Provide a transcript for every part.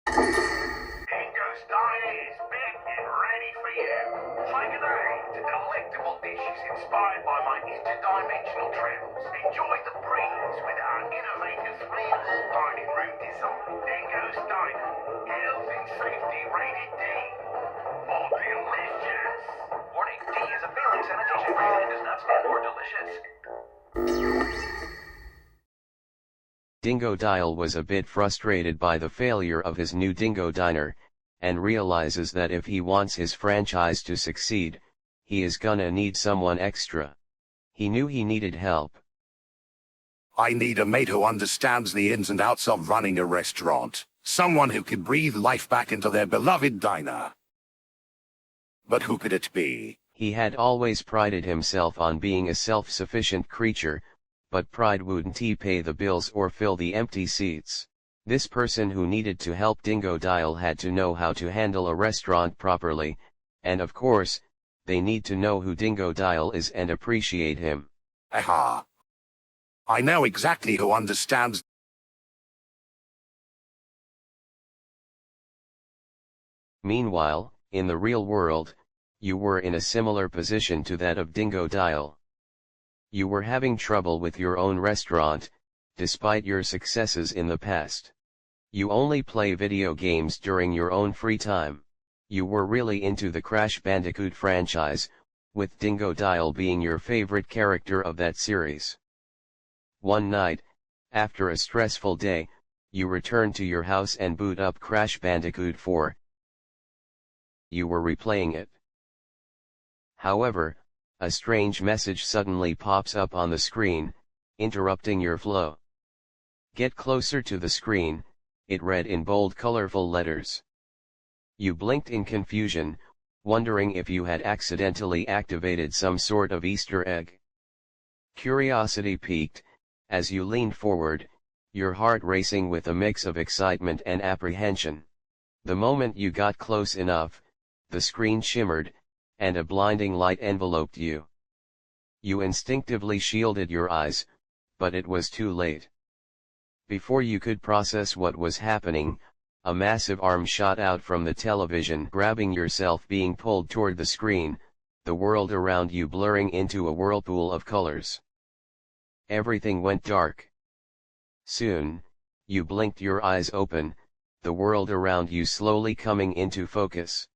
Dingo's diet is big and ready for you. Take a day to delectable dishes inspired by my interdimensional travels. Enjoy the breeze with our innovative three-wall dining room design. Dingo's Diner, health and safety rated D. For delicious. Warning, D is a failing sanitation grade and does not stand for delicious. Dingodile was a bit frustrated by the failure of his new Dingo Diner, and realizes that if he wants his franchise to succeed, he is gonna need someone extra. He knew he needed help. I need a mate who understands the ins and outs of running a restaurant. Someone who can breathe life back into their beloved diner. But who could it be? He had always prided himself on being a self-sufficient creature, but pride wouldn't pay the bills or fill the empty seats. This person who needed to help Dingodile had to know how to handle a restaurant properly, and of course, they need to know who Dingodile is and appreciate him. Aha! I know exactly who understands. Meanwhile, in the real world, you were in a similar position to that of Dingodile. You were having trouble with your own restaurant, despite your successes in the past. You only play video games during your own free time. You were really into the Crash Bandicoot franchise, with Dingodile being your favorite character of that series. One night, after a stressful day, you return to your house and boot up Crash Bandicoot 4. You were replaying it. However, a strange message suddenly pops up on the screen, interrupting your flow. Get closer to the screen, it read in bold colorful letters. You blinked in confusion, wondering if you had accidentally activated some sort of Easter egg. Curiosity piqued, as you leaned forward, your heart racing with a mix of excitement and apprehension. The moment you got close enough, the screen shimmered, and a blinding light enveloped you. You instinctively shielded your eyes, but it was too late. Before you could process what was happening, a massive arm shot out from the television, grabbing yourself, being pulled toward the screen, the world around you blurring into a whirlpool of colors. Everything went dark. Soon, you blinked your eyes open, the world around you slowly coming into focus.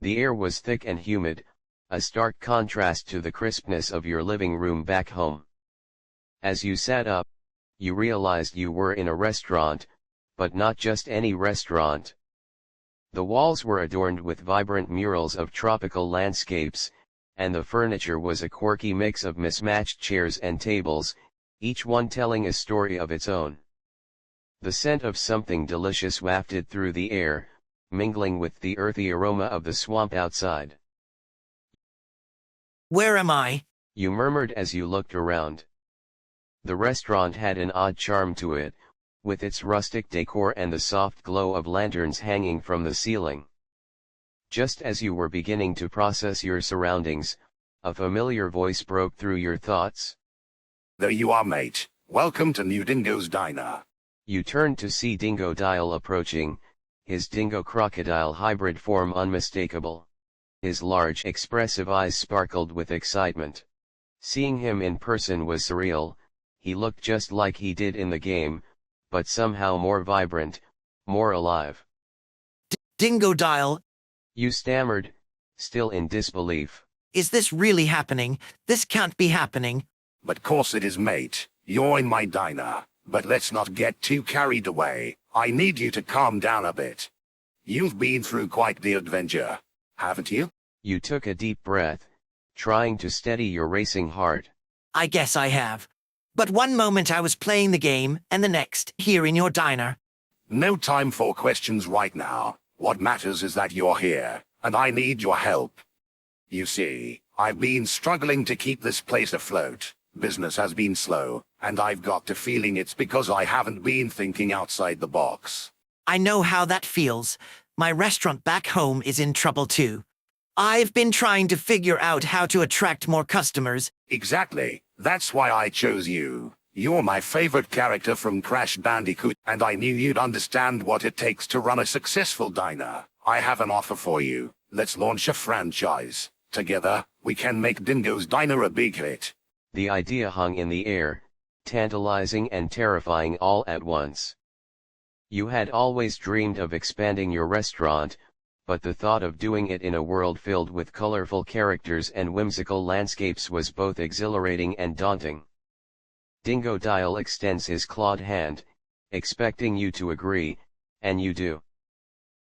The air was thick and humid, a stark contrast to the crispness of your living room back home. As you sat up, you realized you were in a restaurant, but not just any restaurant. The walls were adorned with vibrant murals of tropical landscapes, and the furniture was a quirky mix of mismatched chairs and tables, each one telling a story of its own. The scent of something delicious wafted through the air, mingling with the earthy aroma of the swamp outside. Where am I? You murmured as you looked around. The restaurant had an odd charm to it, with its rustic decor and the soft glow of lanterns hanging from the ceiling. Just as you were beginning to process your surroundings, a familiar voice broke through your thoughts. There you are, mate. Welcome to New Dingo's Diner. You turned to see Dingodile approaching, his dingo-crocodile hybrid form unmistakable. His large expressive eyes sparkled with excitement. Seeing him in person was surreal. He looked just like he did in the game, but somehow more vibrant, more alive. Dingodile? You stammered, still in disbelief. Is this really happening? This can't be happening. But course it is, mate. You're in my diner. But let's not get too carried away. I need you to calm down a bit. You've been through quite the adventure, haven't you? You took a deep breath, trying to steady your racing heart. I guess I have. But one moment I was playing the game, and the next, here in your diner. No time for questions right now. What matters is that you're here, and I need your help. You see, I've been struggling to keep this place afloat. Business has been slow, and I've got the feeling it's because I haven't been thinking outside the box. I know how that feels. My restaurant back home is in trouble too. I've been trying to figure out how to attract more customers. Exactly. That's why I chose you. You're my favorite character from Crash Bandicoot, and I knew you'd understand what it takes to run a successful diner. I have an offer for you. Let's launch a franchise. Together, we can make Dingo's Diner a big hit. The idea hung in the air, tantalizing and terrifying all at once. You had always dreamed of expanding your restaurant, but the thought of doing it in a world filled with colorful characters and whimsical landscapes was both exhilarating and daunting. Dingodile extends his clawed hand, expecting you to agree, and you do.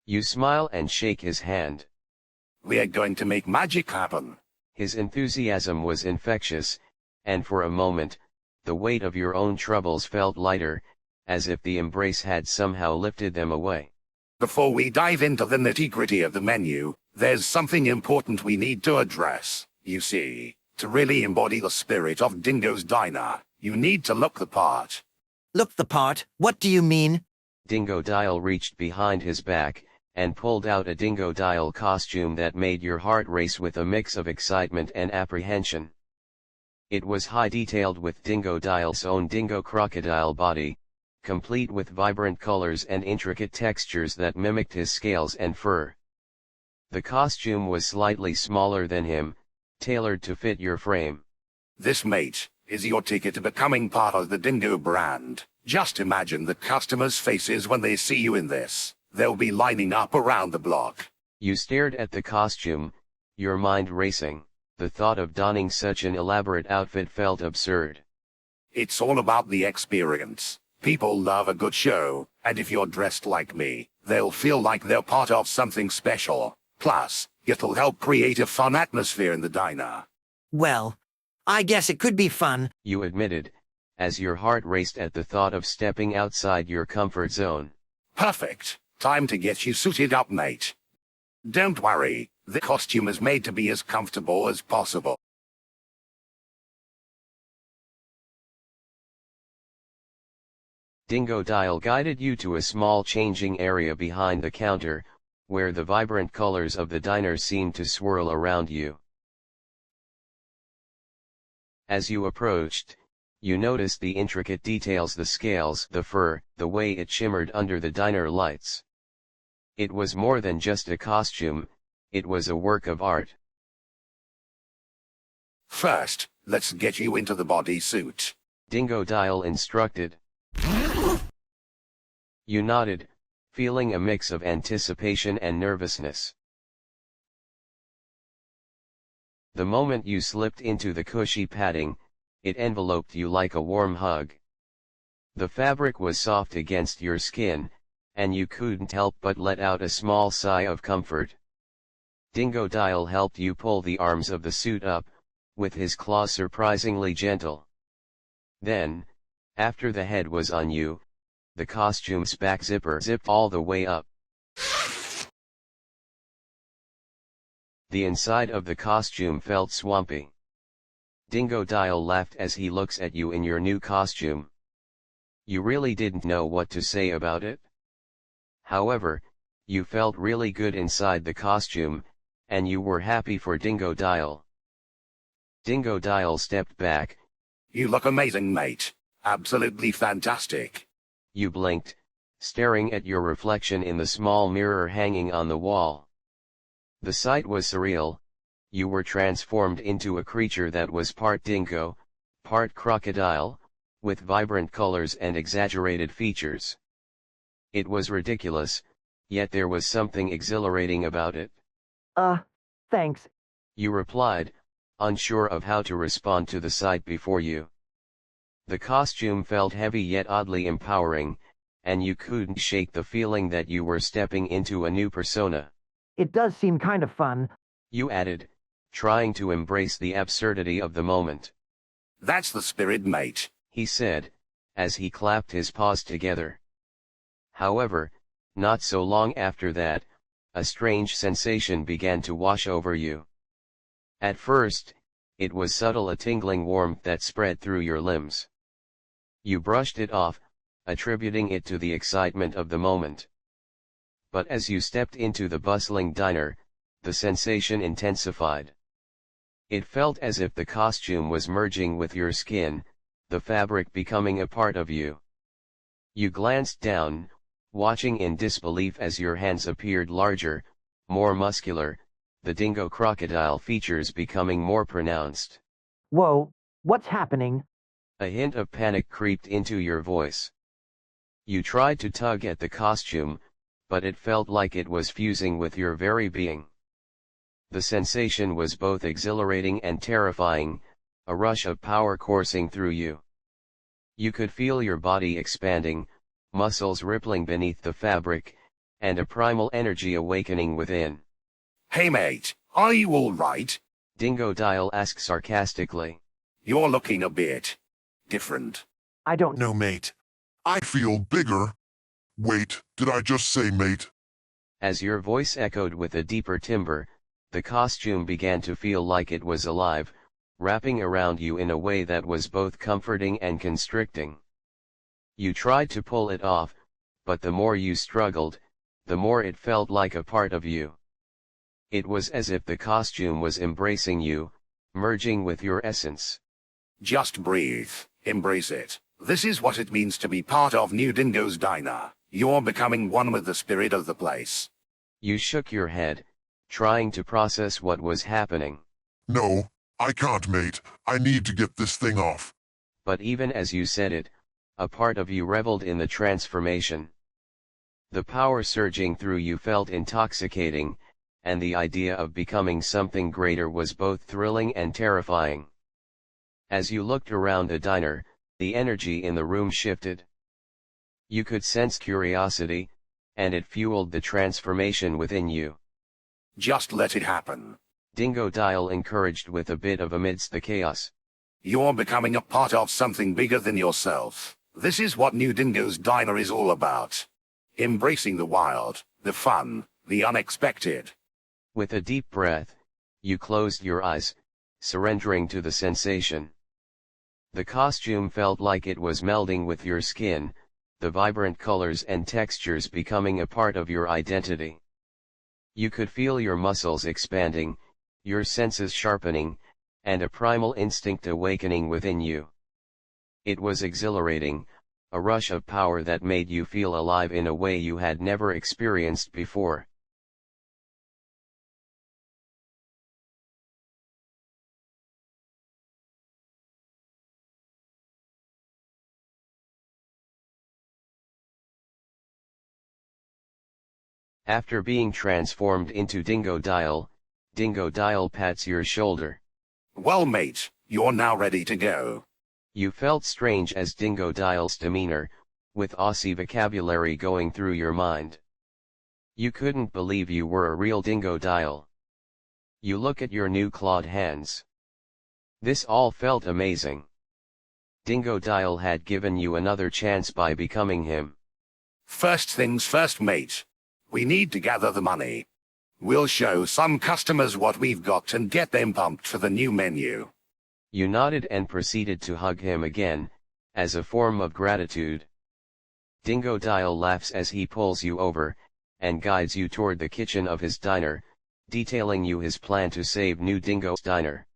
You smile and shake his hand. We're going to make magic happen. His enthusiasm was infectious, and for a moment, the weight of your own troubles felt lighter, as if the embrace had somehow lifted them away. Before we dive into the nitty-gritty of the menu, there's something important we need to address. You see, to really embody the spirit of Dingo's Diner, you need to look the part. Look the part? What do you mean? Dingodile reached behind his back, and pulled out a Dingodile costume that made your heart race with a mix of excitement and apprehension. It was high-detailed with Dingodile's own dingo crocodile body, complete with vibrant colors and intricate textures that mimicked his scales and fur. The costume was slightly smaller than him, tailored to fit your frame. This, mate, is your ticket to becoming part of the Dingo brand. Just imagine the customers' faces when they see you in this. They'll be lining up around the block. You stared at the costume, your mind racing. The thought of donning such an elaborate outfit felt absurd. It's all about the experience. People love a good show, and if you're dressed like me, they'll feel like they're part of something special. Plus, it'll help create a fun atmosphere in the diner. Well, I guess it could be fun, You admitted, as your heart raced at the thought of stepping outside your comfort zone. Perfect. Time to get you suited up, mate. Don't worry, the costume is made to be as comfortable as possible. Dingodile guided you to a small changing area behind the counter, where the vibrant colors of the diner seemed to swirl around you. As you approached, you noticed the intricate details, the scales, the fur, the way it shimmered under the diner lights. It was more than just a costume, it was a work of art. First, let's get you into the bodysuit. Dingodile instructed. You nodded, feeling a mix of anticipation and nervousness. The moment you slipped into the cushy padding, it enveloped you like a warm hug. The fabric was soft against your skin, and you couldn't help but let out a small sigh of comfort. Dingodile helped you pull the arms of the suit up, with his claws surprisingly gentle. Then, after the head was on you, the costume's back zipper zipped all the way up. The inside of the costume felt swampy. Dingodile laughed as he looks at you in your new costume. You really didn't know what to say about it. However, you felt really good inside the costume, and you were happy for Dingodile. Dingodile stepped back. You look amazing, mate. Absolutely fantastic. You blinked, staring at your reflection in the small mirror hanging on the wall. The sight was surreal. You were transformed into a creature that was part dingo, part crocodile, with vibrant colors and exaggerated features. It was ridiculous, yet there was something exhilarating about it. Thanks. You replied, unsure of how to respond to the sight before you. The costume felt heavy yet oddly empowering, and you couldn't shake the feeling that you were stepping into a new persona. It does seem kind of fun. You added, trying to embrace the absurdity of the moment. That's the spirit, mate. He said, as he clapped his paws together. However, not so long after that, a strange sensation began to wash over you. At first, it was subtle, a tingling warmth that spread through your limbs. You brushed it off, attributing it to the excitement of the moment. But as you stepped into the bustling diner, the sensation intensified. It felt as if the costume was merging with your skin, the fabric becoming a part of you. You glanced down, watching in disbelief as your hands appeared larger, more muscular, the dingo crocodile features becoming more pronounced. Whoa, what's happening? A hint of panic creeped into your voice. You tried to tug at the costume, but it felt like it was fusing with your very being. The sensation was both exhilarating and terrifying, a rush of power coursing through you. You could feel your body expanding, muscles rippling beneath the fabric, and a primal energy awakening within. Hey mate, are you all right? Dingodile asked sarcastically. You're looking a bit different. I don't know. No, mate. I feel bigger. Wait, did I just say mate? As your voice echoed with a deeper timbre, the costume began to feel like it was alive, wrapping around you in a way that was both comforting and constricting. You tried to pull it off, but the more you struggled, the more it felt like a part of you. It was as if the costume was embracing you, merging with your essence. Just breathe, embrace it. This is what it means to be part of New Dingo's diner. You're becoming one with the spirit of the place. You shook your head, trying to process what was happening. No, I can't, mate. I need to get this thing off. But even as you said it, a part of you reveled in the transformation. The power surging through you felt intoxicating, and the idea of becoming something greater was both thrilling and terrifying. As you looked around the diner, the energy in the room shifted. You could sense curiosity, and it fueled the transformation within you. Just let it happen. Dingodile encouraged with a bit of amidst the chaos. You're becoming a part of something bigger than yourself. This is what New Dingo's diner is all about. Embracing the wild, the fun, the unexpected. With a deep breath, you closed your eyes, surrendering to the sensation. The costume felt like it was melding with your skin, the vibrant colors and textures becoming a part of your identity. You could feel your muscles expanding, your senses sharpening, and a primal instinct awakening within you. It was exhilarating, a rush of power that made you feel alive in a way you had never experienced before. After being transformed into Dingodile, Dingodile pats your shoulder. Well mate, you're now ready to go. You felt strange as Dingodile's demeanor, with Aussie vocabulary going through your mind. You couldn't believe you were a real Dingodile. You look at your new clawed hands. This all felt amazing. Dingodile had given you another chance by becoming him. First things first mate. We need to gather the money. We'll show some customers what we've got and get them pumped for the new menu. You nodded and proceeded to hug him again, as a form of gratitude. Dingodile laughs as he pulls you over, and guides you toward the kitchen of his diner, detailing you his plan to save New Dingo's diner.